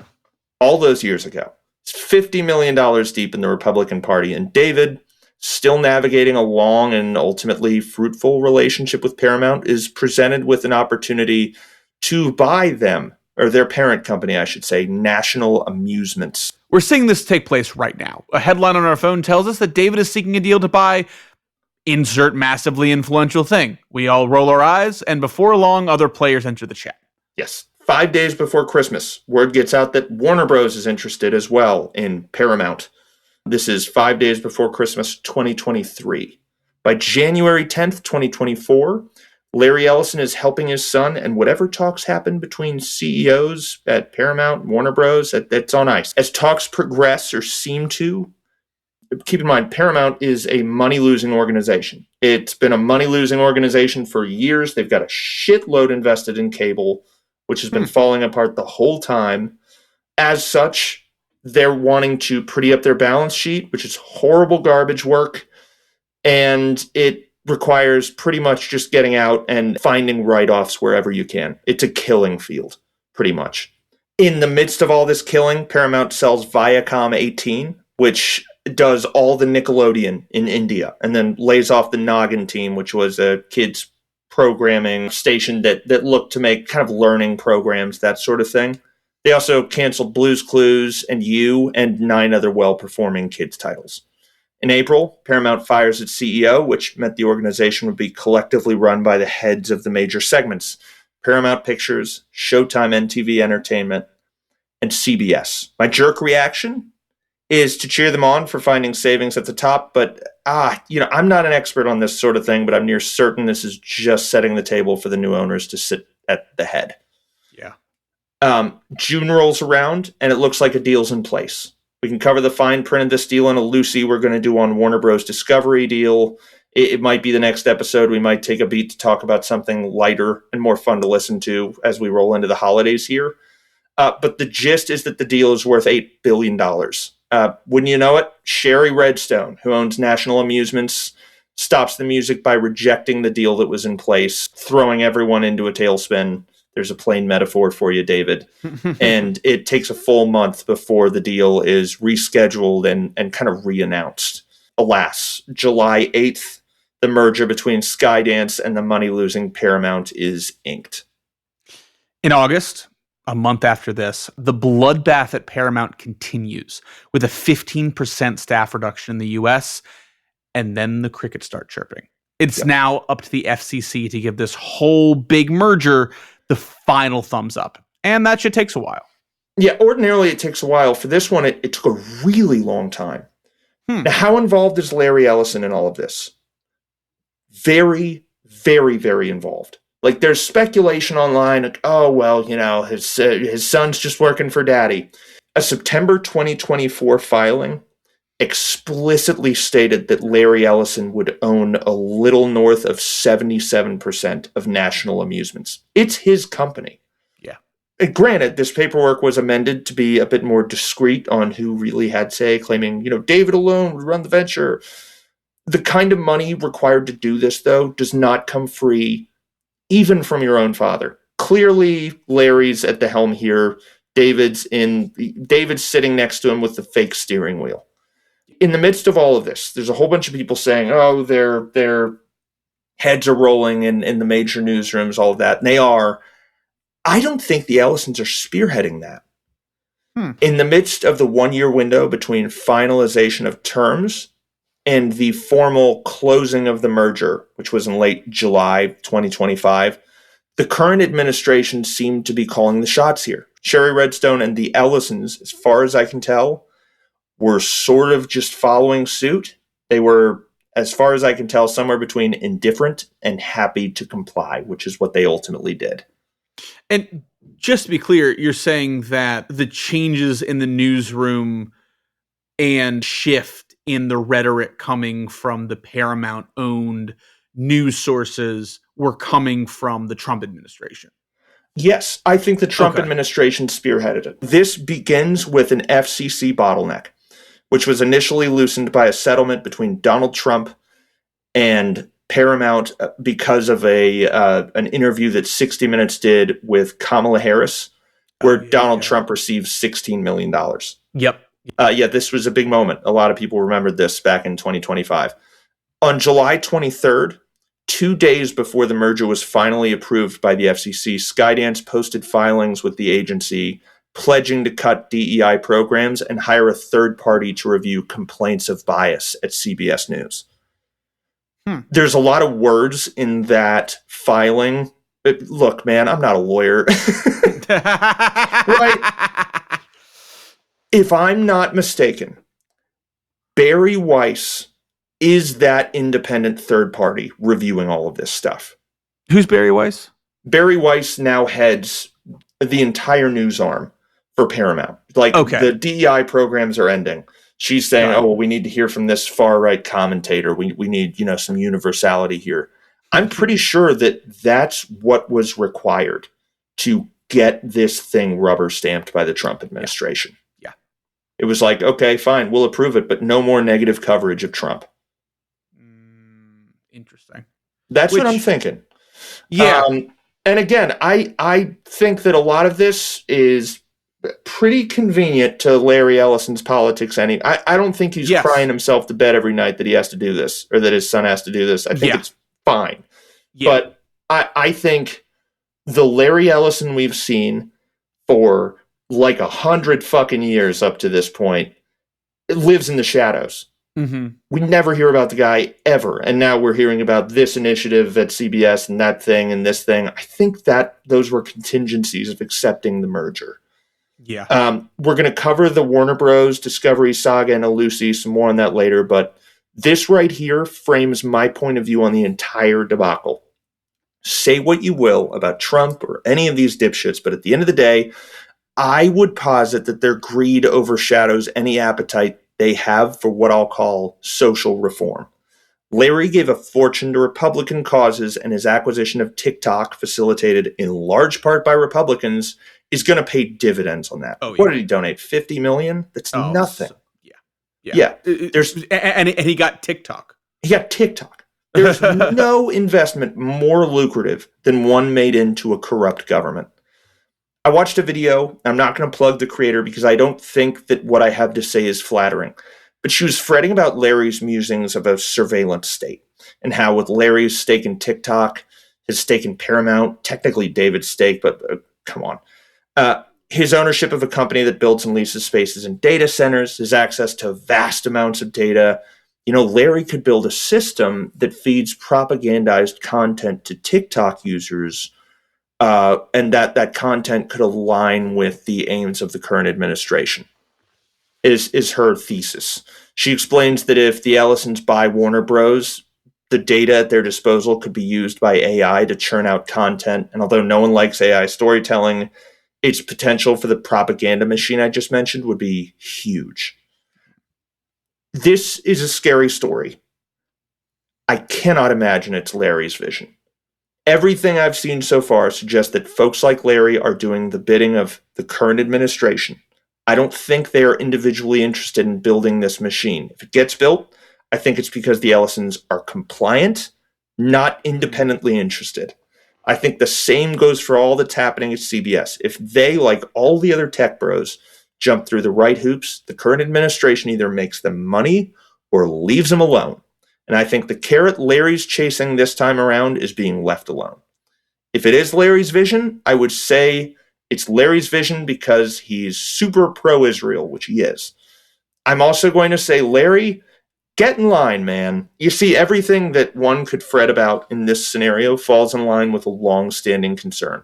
all those years ago, $50 million deep in the Republican Party, and David, still navigating a long and ultimately fruitful relationship with Paramount, is presented with an opportunity to buy them, or their parent company, I should say, National Amusements. We're seeing this take place right now. A headline on our phone tells us that David is seeking a deal to buy insert massively influential thing. We all roll our eyes, and before long, other players enter the chat. Yes. 5 days before Christmas, word gets out that Warner Bros. Is interested as well in Paramount. This is 5 days before Christmas 2023. By January 10th, 2024, Larry Ellison is helping his son, and whatever talks happen between CEOs at Paramount, Warner Bros., that's on ice. As talks progress, or seem to, keep in mind, Paramount is a money-losing organization. It's been a money-losing organization for years. They've got a shitload invested in cable, which has been falling apart the whole time. As such, they're wanting to pretty up their balance sheet, which is horrible garbage work. And it requires pretty much just getting out and finding write-offs wherever you can. It's a killing field, pretty much. In the midst of all this killing, Paramount sells Viacom 18, which does all the Nickelodeon in India, and then lays off the Noggin team, which was a kids programming station that looked to make kind of learning programs, that sort of thing. They also canceled Blue's Clues and You and 9 other well-performing kids titles. In April, Paramount fires its CEO, which meant the organization would be collectively run by the heads of the major segments: Paramount Pictures, Showtime MTV Entertainment, and CBS. My jerk reaction is to cheer them on for finding savings at the top, but I'm not an expert on this sort of thing, but I'm near certain this is just setting the table for the new owners to sit at the head. Yeah. June rolls around, and it looks like a deal's in place. We can cover the fine print of this deal in a Lucy we're going to do on Warner Bros. Discovery deal. It might be the next episode. We might take a beat to talk about something lighter and more fun to listen to as we roll into the holidays here. But the gist is that the deal is worth $8 billion. Wouldn't you know it? Sherry Redstone, who owns National Amusements, stops the music by rejecting the deal that was in place, throwing everyone into a tailspin. There's a plain metaphor for you, David. And it takes a full month before the deal is rescheduled and kind of re-announced. Alas, July 8th, the merger between Skydance and the money-losing Paramount is inked. In August, a month after this, the bloodbath at Paramount continues with a 15% staff reduction in the US, and then the crickets start chirping. It's now up to the FCC to give this whole big merger the final thumbs up. And that shit takes a while. Yeah, ordinarily it takes a while. For this one, it took a really long time. Now, how involved is Larry Ellison in all of this? Very, very, very involved. Like, there's speculation online, like, oh, well, his son's just working for daddy. A September 2024 filing explicitly stated that Larry Ellison would own a little north of 77% of National Amusements. It's his company. Yeah. And granted, this paperwork was amended to be a bit more discreet on who really had say, claiming, David alone would run the venture. The kind of money required to do this, though, does not come free, even from your own father. Clearly, Larry's at the helm here. David's sitting next to him with the fake steering wheel. In the midst of all of this, there's a whole bunch of people saying, oh, their heads are rolling in the major newsrooms, all of that. And they are. I don't think the Ellisons are spearheading that. In the midst of the 1-year window between finalization of terms and the formal closing of the merger, which was in late July 2025, the current administration seemed to be calling the shots here. Sherry Redstone and the Ellisons, as far as I can tell, were sort of just following suit. They were, as far as I can tell, somewhere between indifferent and happy to comply, which is what they ultimately did. And just to be clear, you're saying that the changes in the newsroom and shift in the rhetoric coming from the Paramount-owned news sources were coming from the Trump administration? Yes, I think the Trump administration spearheaded it. This begins with an FCC bottleneck, which was initially loosened by a settlement between Donald Trump and Paramount because of an interview that 60 Minutes did with Kamala Harris, where Donald Trump received $16 million. Yep. This was a big moment. A lot of people remembered this back in 2025. On July 23rd, 2 days before the merger was finally approved by the FCC, Skydance posted filings with the agency pledging to cut DEI programs and hire a third party to review complaints of bias at CBS News. There's a lot of words in that filing. Look, man, I'm not a lawyer. Right? If I'm not mistaken, Barry Weiss is that independent third party reviewing all of this stuff. Who's Barry Weiss? Barry Weiss now heads the entire news arm for Paramount. The DEI programs are ending. She's saying, oh, well, we need to hear from this far-right commentator. We need, some universality here. I'm pretty sure that that's what was required to get this thing rubber stamped by the Trump administration. Yeah. It was like, okay, fine, we'll approve it, but no more negative coverage of Trump. Interesting. That's what I'm thinking. Yeah. And again, I think that a lot of this is pretty convenient to Larry Ellison's politics. I don't think he's crying himself to bed every night that he has to do this or that his son has to do this. I think it's fine. Yeah. But I think the Larry Ellison we've seen for like 100 fucking years up to this point, it lives in the shadows. Mm-hmm. We never hear about the guy ever. And now we're hearing about this initiative at CBS and that thing and this thing. I think that those were contingencies of accepting the merger. Yeah. We're going to cover the Warner Bros. Discovery saga and Lucy, some more on that later. But this right here frames my point of view on the entire debacle. Say what you will about Trump or any of these dipshits, but at the end of the day, I would posit that their greed overshadows any appetite they have for what I'll call social reform. Larry gave a fortune to Republican causes, and his acquisition of TikTok, facilitated in large part by Republicans, is going to pay dividends on that. Oh, yeah. What did he donate? $50 million? That's nothing. So, yeah. And he got TikTok. He got TikTok. There's no investment more lucrative than one made into a corrupt government. I watched a video. I'm not going to plug the creator because I don't think that what I have to say is flattering. But she was fretting about Larry's musings of a surveillance state and how with Larry's stake in TikTok, his stake in Paramount, technically David's stake, but come on. His ownership of a company that builds and leases spaces in data centers, his access to vast amounts of data. Larry could build a system that feeds propagandized content to TikTok users, and that content could align with the aims of the current administration, is her thesis. She explains that if the Ellisons buy Warner Bros., the data at their disposal could be used by AI to churn out content. And although no one likes AI storytelling, its potential for the propaganda machine I just mentioned would be huge. This is a scary story. I cannot imagine it's Larry's vision. Everything I've seen so far suggests that folks like Larry are doing the bidding of the current administration. I don't think they are individually interested in building this machine. If it gets built, I think it's because the Ellisons are compliant, not independently interested. I think the same goes for all that's happening at CBS. If they, like all the other tech bros, jump through the right hoops, the current administration either makes them money or leaves them alone. And I think the carrot Larry's chasing this time around is being left alone. If it is Larry's vision, I would say it's Larry's vision because he's super pro-Israel, which he is. I'm also going to say, Larry, get in line, man. You see, everything that one could fret about in this scenario falls in line with a long-standing concern,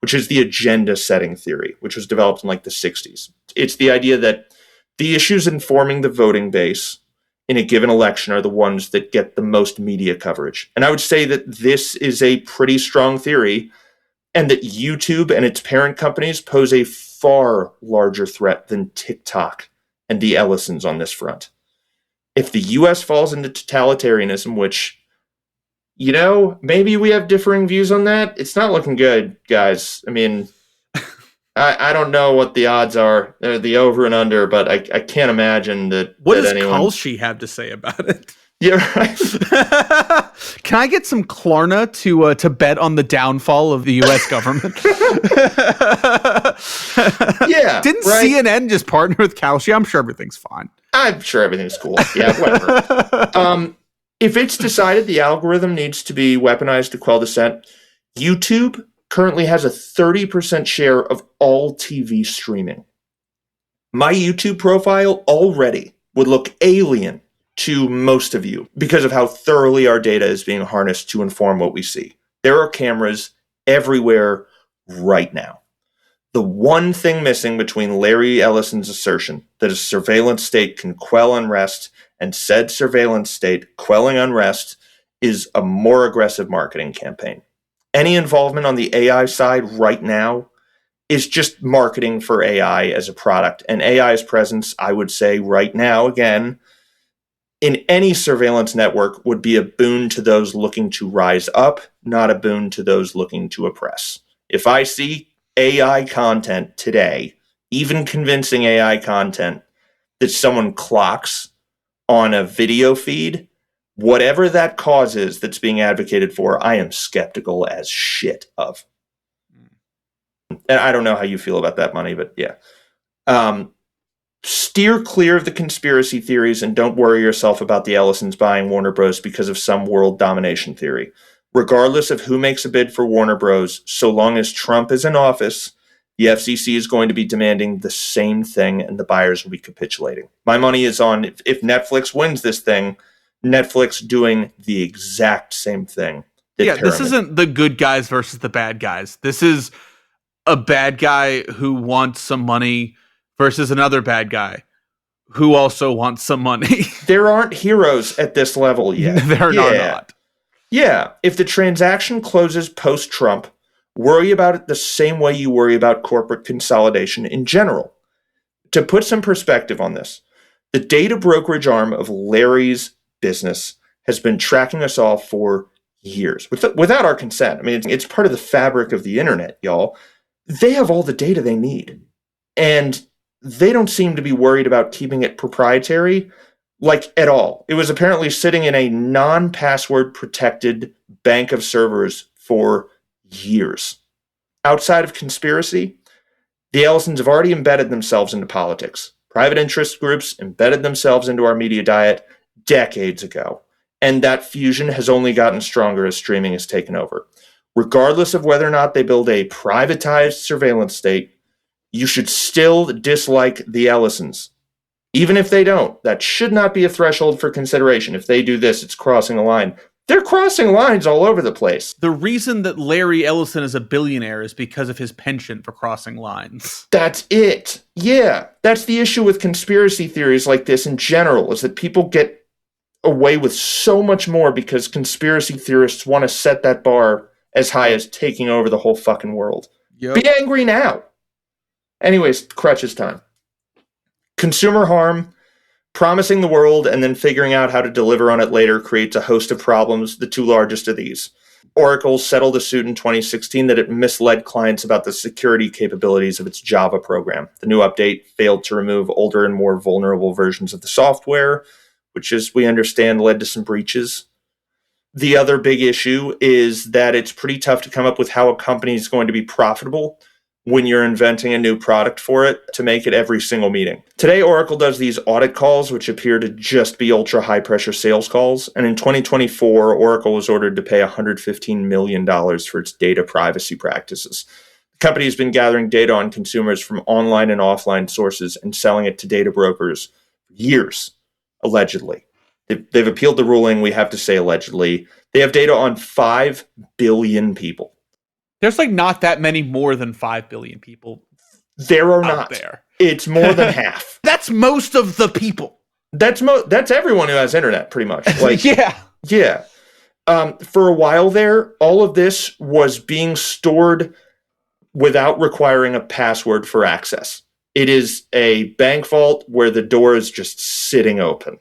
which is the agenda-setting theory, which was developed in the 60s. It's the idea that the issues informing the voting base in a given election are the ones that get the most media coverage. And I would say that this is a pretty strong theory, and that YouTube and its parent companies pose a far larger threat than TikTok and the Ellisons on this front. If the U.S. falls into totalitarianism, which, maybe we have differing views on that, it's not looking good, guys. I mean, I don't know what the odds are, the over and under, but I can't imagine that. What does Kalshi have to say about it? Yeah, right. Can I get some Klarna to bet on the downfall of the U.S. government? Yeah. Didn't CNN just partner with Kalshi? I'm sure everything's fine. I'm sure everything's cool. Yeah, whatever. If it's decided the algorithm needs to be weaponized to quell dissent, YouTube currently has a 30% share of all TV streaming. My YouTube profile already would look alien to most of you because of how thoroughly our data is being harnessed to inform what we see. There are cameras everywhere right now. The one thing missing between Larry Ellison's assertion that a surveillance state can quell unrest and said surveillance state quelling unrest is a more aggressive marketing campaign. Any involvement on the AI side right now is just marketing for AI as a product. And AI's presence, I would say right now, again, in any surveillance network would be a boon to those looking to rise up, not a boon to those looking to oppress. If I see AI content today, even convincing AI content that someone clocks on a video feed, whatever that cause is that's being advocated for, I am skeptical as shit of. And I don't know how you feel about that, Money, but yeah. Steer clear of the conspiracy theories and don't worry yourself about the Ellisons buying Warner Bros. Because of some world domination theory. Regardless of who makes a bid for Warner Bros., so long as Trump is in office, the FCC is going to be demanding the same thing and the buyers will be capitulating. My money is on if Netflix wins this thing, Netflix doing the exact same thing. Yeah, this isn't the good guys versus the bad guys. This is a bad guy who wants some money versus another bad guy who also wants some money. There aren't heroes at this level yet. There are not. Yeah, if the transaction closes post-Trump, worry about it the same way you worry about corporate consolidation in general. To put some perspective on this, the data brokerage arm of Larry's business has been tracking us all for years without our consent. I mean, it's part of the fabric of the internet, y'all. They have all the data they need. And they don't seem to be worried about keeping it proprietary, like at all. It was apparently sitting in a non-password protected bank of servers for years. Outside of conspiracy, the Ellisons have already embedded themselves into politics. Private interest groups embedded themselves into our media diet decades ago. And that fusion has only gotten stronger as streaming has taken over. Regardless of whether or not they build a privatized surveillance state, you should still dislike the Ellisons. Even if they don't, that should not be a threshold for consideration. If they do this, it's crossing a line. They're crossing lines all over the place. The reason that Larry Ellison is a billionaire is because of his penchant for crossing lines. That's it. Yeah, that's the issue with conspiracy theories like this in general, is that people get away with so much more because conspiracy theorists want to set that bar as high as taking over the whole fucking world. Yep. Be angry now. Anyways, crutches time. Consumer harm, promising the world and then figuring out how to deliver on it later creates a host of problems, the two largest of these. Oracle settled a suit in 2016 that it misled clients about the security capabilities of its Java program. The new update failed to remove older and more vulnerable versions of the software, which, as we understand, led to some breaches. The other big issue is that it's pretty tough to come up with how a company is going to be profitable when you're inventing a new product for it to make it every single meeting. Today, Oracle does these audit calls, which appear to just be ultra high pressure sales calls. And in 2024, Oracle was ordered to pay $115 million for its data privacy practices. The company has been gathering data on consumers from online and offline sources and selling it to data brokers for years, allegedly. They've appealed the ruling. We have to say allegedly. They have data on 5 billion people. There's like not that many more than 5 billion people. There are not. There. It's more than half. That's most of the people. That's everyone who has internet, pretty much. Like, yeah. For a while there, all of this was being stored without requiring a password for access. It is a bank vault where the door is just sitting open.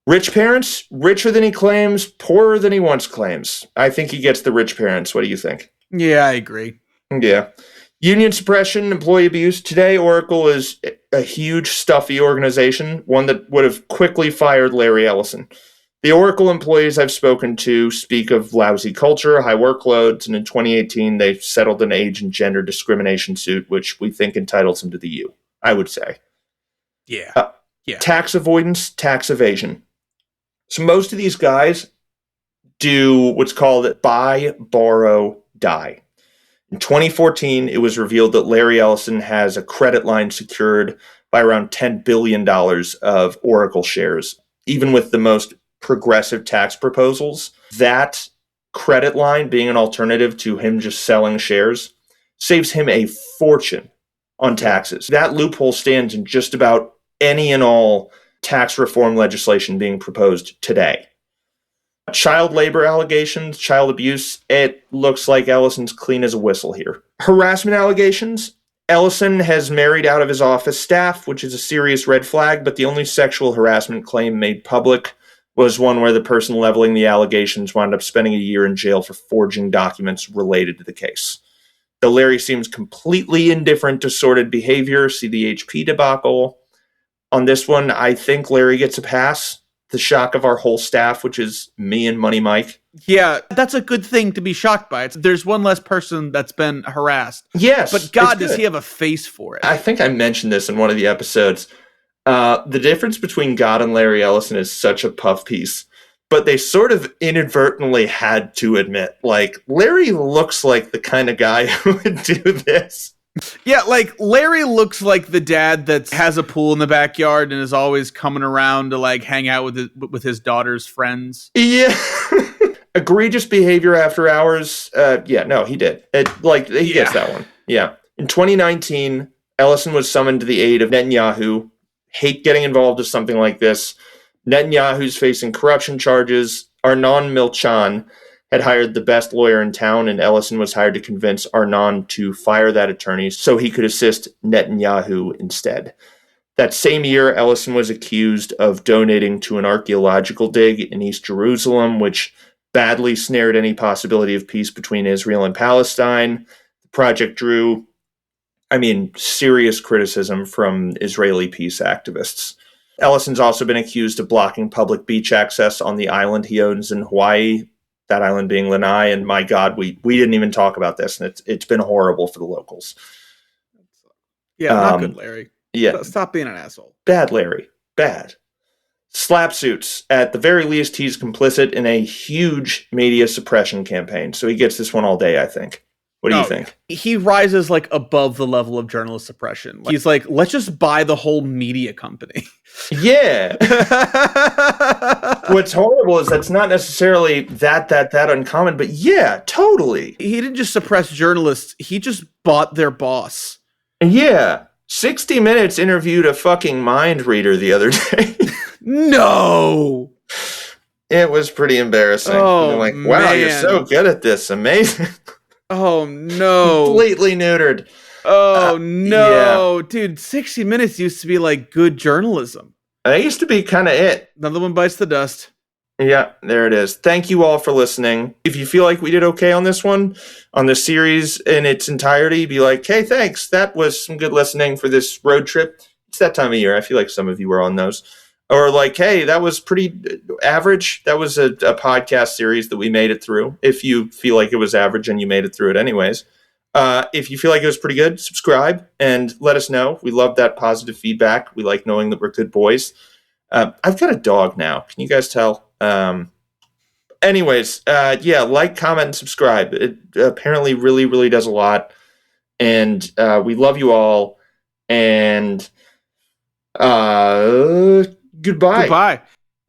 Rich parents, richer than he claims, poorer than he once claims. I think he gets the rich parents. What do you think? Yeah, I agree. Yeah. Union suppression, employee abuse. Today, Oracle is a huge, stuffy organization, one that would have quickly fired Larry Ellison. The Oracle employees I've spoken to speak of lousy culture, high workloads, and in 2018, they settled an age and gender discrimination suit, which we think entitles them to the U, I would say. Yeah. Tax avoidance, tax evasion. So most of these guys do what's called buy, borrow, die. In 2014, it was revealed that Larry Ellison has a credit line secured by around $10 billion of Oracle shares. Even with the most progressive tax proposals, that credit line being an alternative to him just selling shares saves him a fortune on taxes. That loophole stands in just about any and all tax reform legislation being proposed today. Child labor allegations, child abuse, it looks like Ellison's clean as a whistle here. Harassment allegations, Ellison has married out of his office staff, which is a serious red flag, but the only sexual harassment claim made public was one where the person leveling the allegations wound up spending a year in jail for forging documents related to the case. Though Larry seems completely indifferent to sordid behavior, see the HP debacle. On this one, I think Larry gets a pass. The shock of our whole staff, which is me and Money Mike. Yeah, that's a good thing to be shocked by. There's one less person that's been harassed. Yes. But God, does he have a face for it? I think I mentioned this in one of the episodes. The difference between God and Larry Ellison is such a puff piece. But they sort of inadvertently had to admit, like, Larry looks like the kind of guy who would do this. Yeah, like, Larry looks like the dad that has a pool in the backyard and is always coming around to, like, hang out with his daughter's friends. Yeah. Egregious behavior after hours. He did. He gets that one. Yeah. In 2019, Ellison was summoned to the aid of Netanyahu. Hate getting involved with something like this. Netanyahu's facing corruption charges. Arnon Milchan had hired the best lawyer in town, and Ellison was hired to convince Arnon to fire that attorney so he could assist Netanyahu instead. That same year, Ellison was accused of donating to an archaeological dig in East Jerusalem, which badly snared any possibility of peace between Israel and Palestine. The project drew, serious criticism from Israeli peace activists. Ellison's also been accused of blocking public beach access on the island he owns in Hawaii, that island being Lanai, and my God, we didn't even talk about this, and it's been horrible for the locals. Yeah, not good, Larry. Yeah. Stop being an asshole. Bad, Larry. Bad. Slap suits. At the very least, he's complicit in a huge media suppression campaign, so he gets this one all day, I think. What do you think? He rises, like, above the level of journalist suppression. He's like, let's just buy the whole media company. Yeah. What's horrible is that's not necessarily that uncommon, but yeah, totally. He didn't just suppress journalists, he just bought their boss. Yeah. 60 Minutes interviewed a fucking mind reader the other day. No! It was pretty embarrassing. Oh, like, wow, you're so good at this. Amazing. Oh, no. Completely neutered. Oh, no. Yeah. Dude, 60 Minutes used to be like good journalism. That used to be kind of it. Another one bites the dust. Yeah, there it is. Thank you all for listening. If you feel like we did okay on this one, on this series in its entirety, be like, hey, thanks. That was some good listening for this road trip. It's that time of year. I feel like some of you were on those. Or like, hey, that was pretty average. That was a podcast series that we made it through. If you feel like it was average and you made it through it anyways. If you feel like it was pretty good, subscribe and let us know. We love that positive feedback. We like knowing that we're good boys. I've got a dog now. Can you guys tell? Anyways, like, comment, and subscribe. It apparently really, really does a lot. And we love you all. And goodbye. Goodbye.